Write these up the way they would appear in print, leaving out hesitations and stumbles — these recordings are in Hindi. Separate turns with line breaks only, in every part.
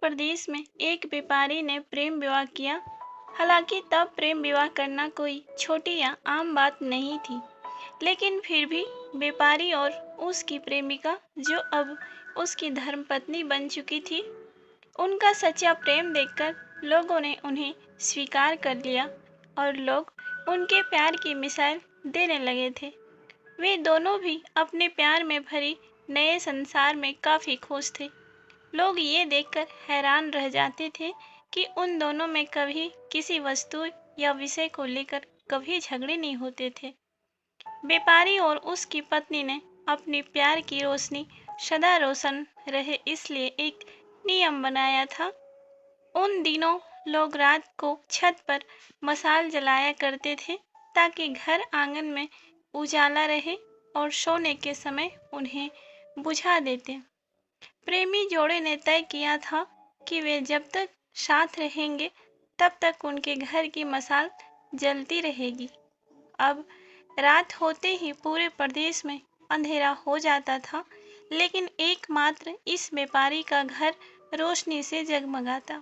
प्रदेश में एक व्यापारी ने प्रेम विवाह किया। हालांकि तब प्रेम विवाह करना कोई छोटी या आम बात नहीं थी, लेकिन फिर भी व्यापारी और उसकी प्रेमिका, जो अब उसकी धर्मपत्नी बन चुकी थी, उनका सच्चा प्रेम देखकर लोगों ने उन्हें स्वीकार कर लिया और लोग उनके प्यार की मिसाल देने लगे थे। वे दोनों भी अपने प्यार में भरी नए संसार में काफ़ी खुश थे। लोग ये देखकर हैरान रह जाते थे कि उन दोनों में कभी किसी वस्तु या विषय को लेकर कभी झगड़े नहीं होते थे। व्यापारी और उसकी पत्नी ने अपनी प्यार की रोशनी सदा रोशन रहे इसलिए एक नियम बनाया था। उन दिनों लोग रात को छत पर मशाल जलाया करते थे ताकि घर आंगन में उजाला रहे और सोने के समय उन्हें बुझा देते। प्रेमी जोड़े ने तय किया था कि वे जब तक साथ रहेंगे तब तक उनके घर की मशाल जलती रहेगी। अब रात होते ही पूरे प्रदेश में अंधेरा हो जाता था, लेकिन एकमात्र इस व्यापारी का घर रोशनी से जगमगाता।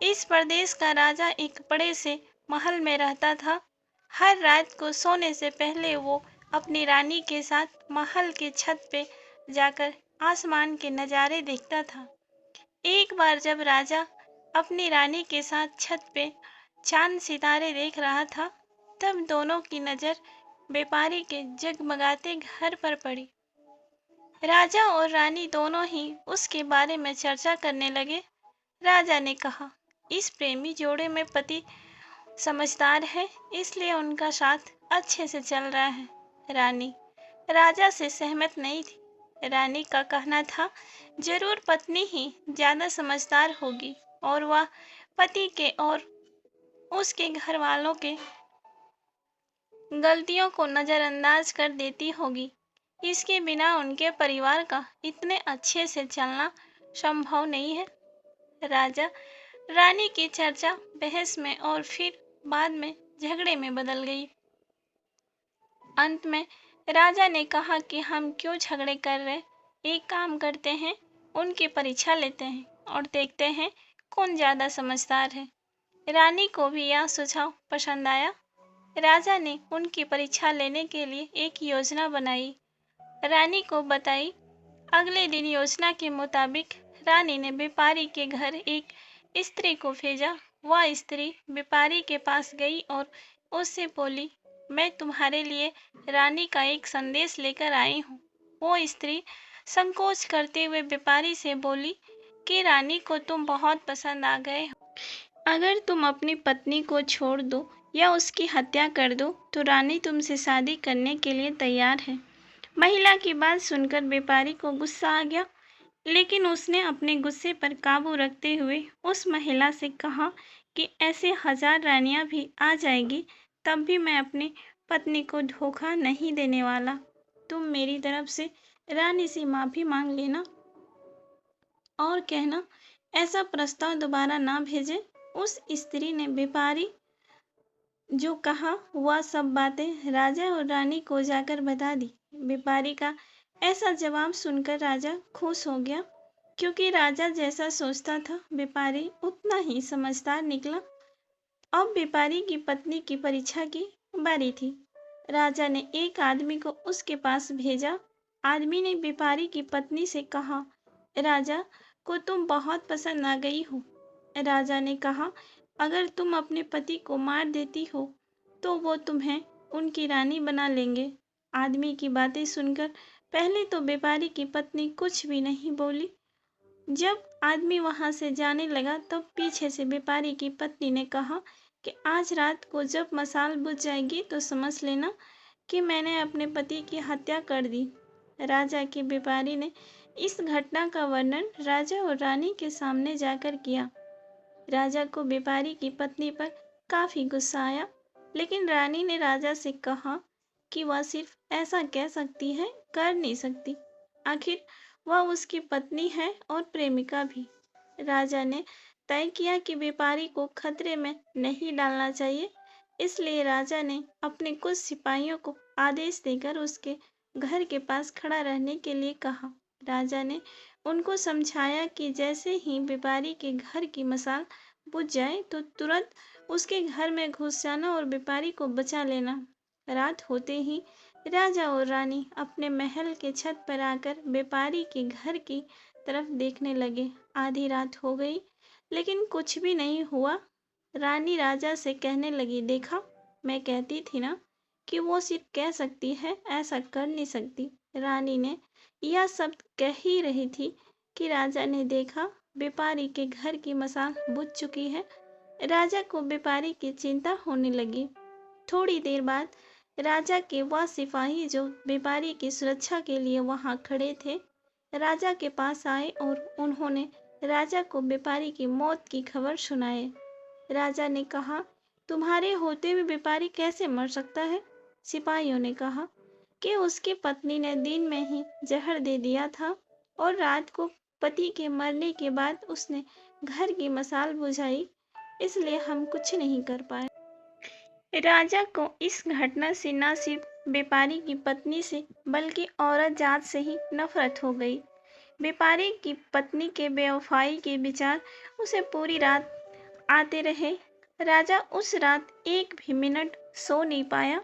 इस प्रदेश का राजा एक बड़े से महल में रहता था। हर रात को सोने से पहले वो अपनी रानी के साथ महल के छत पे जाकर आसमान के नज़ारे देखता था। एक बार जब राजा अपनी रानी के साथ छत पे चांद सितारे देख रहा था, तब दोनों की नज़र व्यापारी के जगमगाते घर पर पड़ी। राजा और रानी दोनों ही उसके बारे में चर्चा करने लगे। राजा ने कहा, इस प्रेमी जोड़े में पति समझदार है, इसलिए उनका साथ अच्छे से चल रहा है। रानी राजा से सहमत नहीं थी। रानी का कहना था, जरूर पत्नी ही ज़्यादा समझदार होगी और वह पति के और उसके घर वालों के गलतियों को नज़रअंदाज कर देती होगी। इसके बिना उनके परिवार का इतने अच्छे से चलना संभव नहीं है। राजा रानी की चर्चा बहस में और फिर बाद में झगड़े में बदल गई। अंत में राजा ने कहा कि हम क्यों झगड़े कर रहे, एक काम करते हैं, उनकी परीक्षा लेते हैं और देखते हैं कौन ज़्यादा समझदार है। रानी को भी यह सुझाव पसंद आया। राजा ने उनकी परीक्षा लेने के लिए एक योजना बनाई, रानी को बताई। अगले दिन योजना के मुताबिक रानी ने व्यापारी के घर एक स्त्री को भेजा। वह स्त्री व्यापारी के पास गई और उससे बोली, मैं तुम्हारे लिए रानी का एक संदेश लेकर आई हूँ। वो स्त्री संकोच करते हुए व्यापारी से बोली कि रानी को तुम बहुत पसंद आ गए हो। अगर तुम अपनी पत्नी को छोड़ दो या उसकी हत्या कर दो तो रानी तुमसे शादी करने के लिए तैयार है। महिला की बात सुनकर व्यापारी को गुस्सा आ गया, लेकिन उसने अपने गुस्से पर काबू रखते हुए उस महिला से कहा कि ऐसे 1000 रानियां भी आ जाएगी, तब भी मैं अपनी पत्नी को धोखा नहीं देने वाला। तुम मेरी तरफ से रानी से माफ़ी मांग लेना और कहना ऐसा प्रस्ताव दोबारा ना भेजे। उस स्त्री ने व्यापारी जो कहा वह सब बातें राजा और रानी को जाकर बता दी। व्यापारी का ऐसा जवाब सुनकर राजा खुश हो गया, क्योंकि राजा जैसा सोचता था व्यापारी उतना ही समझदार निकला। अब व्यापारी की पत्नी की परीक्षा की बारी थी। राजा ने एक आदमी को उसके पास भेजा। आदमी ने व्यापारी की पत्नी से कहा, राजा को तुम बहुत पसंद आ गई हो। राजा ने कहा, अगर तुम अपने पति को मार देती हो तो वो तुम्हें उनकी रानी बना लेंगे। आदमी की बातें सुनकर पहले तो व्यापारी की पत्नी कुछ भी नहीं बोली। जब आदमी वहां से जाने लगा तब पीछे से व्यापारी की पत्नी ने कहा कि आज रात को जब मशाल बुझ जाएगी तो समझ लेना कि मैंने अपने पति की हत्या कर दी। राजा के व्यापारी ने इस घटना का वर्णन राजा और रानी के सामने जाकर किया। राजा को व्यापारी की पत्नी पर काफी गुस्सा आया, लेकिन रानी ने राजा से कहा कि वह सिर्फ ऐसा कह सकती है, कर नहीं सकती। आखिर वह उसकी पत्नी है और प्रेमिका भी। राजा ने तय किया कि व्यापारी को खतरे में नहीं डालना चाहिए, इसलिए राजा ने अपने कुछ सिपाहियों को आदेश देकर उसके घर के पास खड़ा रहने के लिए कहा। राजा ने उनको समझाया कि जैसे ही व्यापारी के घर की मशाल बुझ जाए तो तुरंत उसके घर में घुस जाना और व्यापारी को बचा लेना। रात होते ही राजा और रानी अपने महल के छत पर आकर व्यापारी के घर की तरफ देखने लगे। आधी रात हो गई लेकिन कुछ भी नहीं हुआ। रानी राजा से कहने लगी, देखा, मैं कहती थी ना कि वो सिर्फ कह सकती है, ऐसा कर नहीं सकती। रानी ने यह सब कह ही रही थी कि राजा ने देखा व्यापारी के घर की मशाल बुझ चुकी है। राजा को व्यापारी की चिंता होने लगी। थोड़ी देर बाद राजा के वह सिपाही जो व्यापारी की सुरक्षा के लिए वहां खड़े थे, राजा के पास आए और उन्होंने राजा को व्यापारी की मौत की खबर सुनाए। राजा ने कहा, तुम्हारे होते हुए व्यापारी कैसे मर सकता है? सिपाहियों ने कहा कि उसकी पत्नी ने दिन में ही जहर दे दिया था और रात को पति के मरने के बाद उसने घर की मशाल बुझाई, इसलिए हम कुछ नहीं कर पाए। राजा को इस घटना से न सिर्फ व्यापारी की पत्नी से बल्कि औरत जात से ही नफरत हो गई। व्यापारी की पत्नी के बेवफाई के विचार उसे पूरी रात आते रहे। राजा उस रात एक भी मिनट सो नहीं पाया।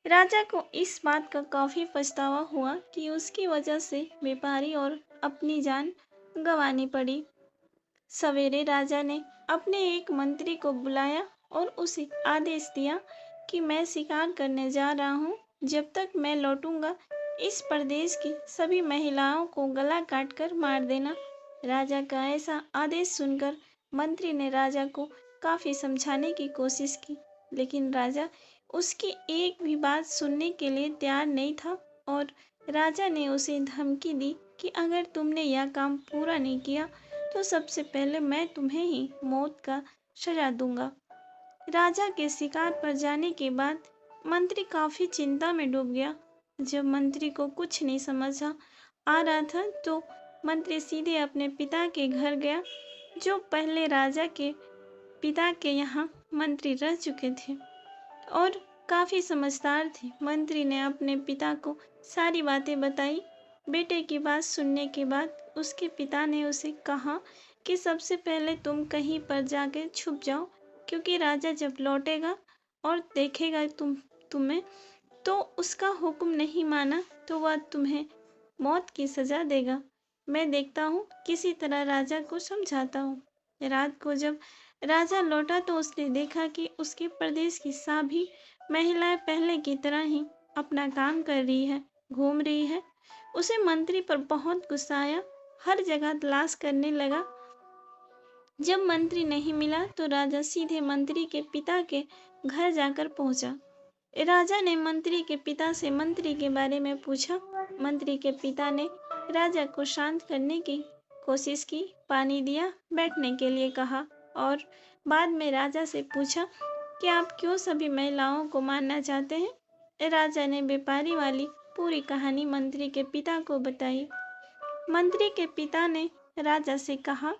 राजा को इस बात का काफी पछतावा हुआ कि उसकी वजह से व्यापारी और अपनी जान गंवानी पड़ी। सवेरे राजा ने अपने एक मंत्री को बुलाया और उसे आदेश दिया कि मैं शिकार करने जा रहा हूँ। जब तक मैं लौटूंगा इस प्रदेश की सभी महिलाओं को गला काटकर मार देना। राजा का ऐसा आदेश सुनकर मंत्री ने राजा को काफी समझाने की कोशिश की, लेकिन राजा उसकी एक भी बात सुनने के लिए तैयार नहीं था और राजा ने उसे धमकी दी कि अगर तुमने यह काम पूरा नहीं किया तो सबसे पहले मैं तुम्हें ही मौत का सजा दूंगा। राजा के शिकार पर जाने के बाद मंत्री काफी चिंता में डूब गया। जब मंत्री को कुछ नहीं समझ आ रहा था तो मंत्री सीधे अपने पिता के घर गया, जो पहले राजा के पिता के यहाँ मंत्री रह चुके थे और काफी समझदार थे। मंत्री ने अपने पिता को सारी बातें बताई। बेटे की बात सुनने के बाद उसके पिता ने उसे कहा कि सबसे पहले तुम कहीं पर जाकर छुप जाओ, क्योंकि राजा जब लौटेगा और देखेगा तुम्हें तो उसका हुक्म नहीं माना तो वह तुम्हें मौत की सजा देगा। मैं देखता हूँ किसी तरह राजा को समझाता हूँ। रात को जब राजा लौटा तो उसने देखा कि उसके प्रदेश की सभी महिलाएं पहले की तरह ही अपना काम कर रही है, घूम रही है। उसे मंत्री पर बहुत गुस्सा आया, हर जगह तलाश करने लगा। जब मंत्री नहीं मिला तो राजा सीधे मंत्री के पिता के घर जाकर पहुंचा। राजा ने मंत्री के पिता से मंत्री के बारे में पूछा। मंत्री के पिता ने राजा को शांत करने की कोशिश की, पानी दिया, बैठने के लिए कहा और बाद में राजा से पूछा कि आप क्यों सभी महिलाओं को मारना चाहते हैं। राजा ने व्यापारी वाली पूरी कहानी मंत्री के पिता को बताई। मंत्री के पिता ने राजा से कहा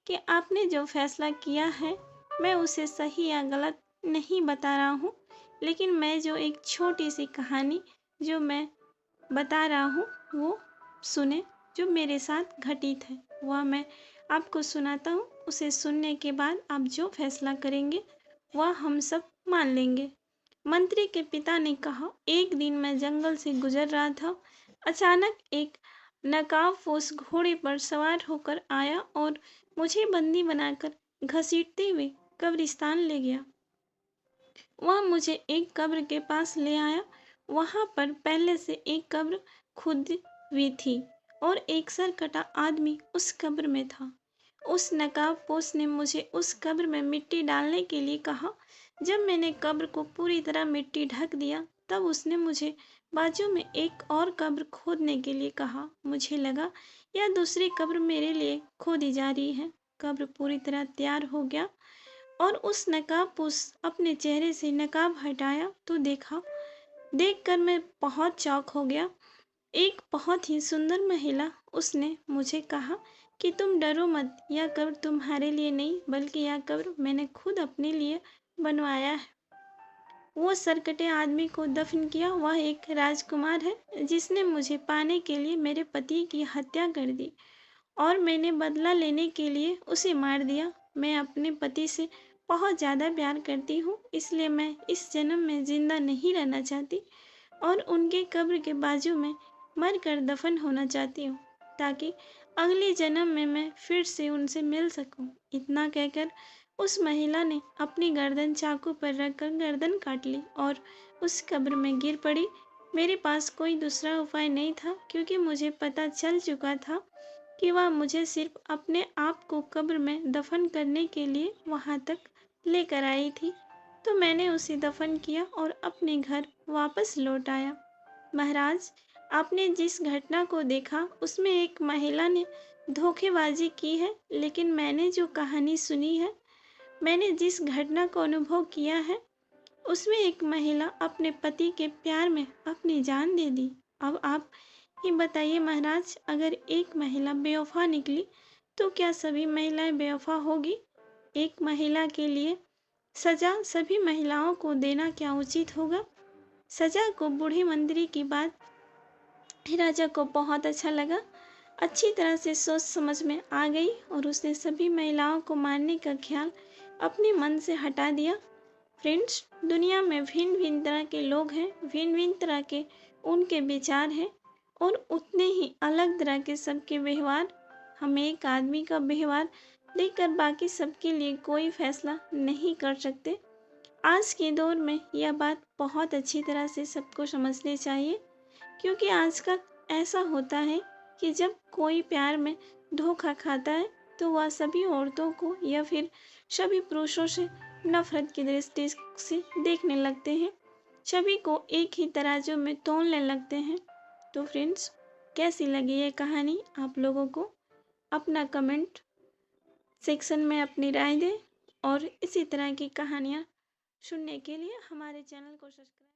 कि आपने जो फैसला किया है मैं उसे सही या गलत नहीं बता रहा हूँ, लेकिन मैं जो एक छोटी सी कहानी जो मैं बता रहा हूँ वो सुने, जो मेरे साथ घटित है वह मैं आपको सुनाता हूँ। उसे सुनने के बाद आप जो फैसला करेंगे वह हम सब मान लेंगे। मंत्री के पिता ने कहा, एक दिन मैं जंगल से गुजर रहा था। अचानक एक नकाबपोश घोड़े पर सवार होकर आया और मुझे बंदी बनाकर घसीटते हुए कब्रिस्तान ले गया। वह मुझे एक कब्र के पास ले आया। वहां पर पहले से एक कब्र खुदी हुई थी और एक सर कटा आदमी उस कब्र में था। उस नकाबपोश ने मुझे उस कब्र में मिट्टी डालने के लिए कहा। जब मैंने कब्र को पूरी तरह मिट्टी ढक दिया तब उसने मुझे बाजू में एक और कब्र खोदने के लिए कहा। मुझे लगा यह दूसरी कब्र मेरे लिए खोदी जा रही है। कब्र पूरी तरह तैयार हो गया और उस नकाबपोश अपने चेहरे से नकाब हटाया तो देखकर मैं बहुत चौंक हो गया। एक बहुत ही सुंदर महिला, उसने मुझे कहा कि तुम डरो मत, यह कब्र तुम्हारे लिए नहीं बल्कि यह कब्र मैंने खुद अपने लिए बनवाया है। वो सरकटे आदमी को दफन किया, वह एक राजकुमार है जिसने मुझे पाने के लिए मेरे पति की हत्या कर दी और मैंने बदला लेने के लिए उसे मार दिया। मैं अपने पति से बहुत ज़्यादा प्यार करती हूँ, इसलिए मैं इस जन्म में जिंदा नहीं रहना चाहती और उनके कब्र के बाजू में मर कर दफन होना चाहती हूँ, ताकि अगले जन्म में मैं फिर से उनसे मिल सकूँ। इतना कहकर उस महिला ने अपनी गर्दन चाकू पर रखकर गर्दन काट ली और उस कब्र में गिर पड़ी। मेरे पास कोई दूसरा उपाय नहीं था, क्योंकि मुझे पता चल चुका था कि वह मुझे सिर्फ अपने आप को कब्र में दफन करने के लिए वहां तक लेकर आई थी। तो मैंने उसे दफन किया और अपने घर वापस लौट आया। महाराज, आपने जिस घटना को देखा उसमें एक महिला ने धोखेबाजी की है, लेकिन मैंने जो कहानी सुनी है, मैंने जिस घटना को अनुभव किया है, उसमें एक महिला अपने पति के प्यार में अपनी जान दे दी। अब आप ही बताइए महाराज, अगर एक महिला बेवफा निकली तो क्या सभी महिलाएं बेवफा होगी? एक महिला के लिए सजा सभी महिलाओं को देना क्या उचित होगा? सजा को बूढ़ी मंत्री की बात राजा को बहुत अच्छा लगा, अच्छी तरह से सोच समझ में आ गई और उसने सभी महिलाओं को मारने का ख्याल अपने मन से हटा दिया। फ्रेंड्स, दुनिया में भिन्न भिन्न तरह के लोग हैं, भिन्न भिन्न तरह के उनके विचार हैं और उतने ही अलग तरह के सबके व्यवहार। हम एक आदमी का व्यवहार देखकर बाकी सबके लिए कोई फैसला नहीं कर सकते। आज के दौर में यह बात बहुत अच्छी तरह से सबको समझनी चाहिए, क्योंकि आजकल ऐसा होता है कि जब कोई प्यार में धोखा खाता है तो वह सभी औरतों को या फिर सभी पुरुषों से नफरत की दृष्टि से देखने लगते हैं, सभी को एक ही तराजू में तौलने लगते हैं। तो फ्रेंड्स, कैसी लगी ये कहानी आप लोगों को? अपना कमेंट सेक्शन में अपनी राय दें और इसी तरह की कहानियाँ सुनने के लिए हमारे चैनल को सब्सक्राइब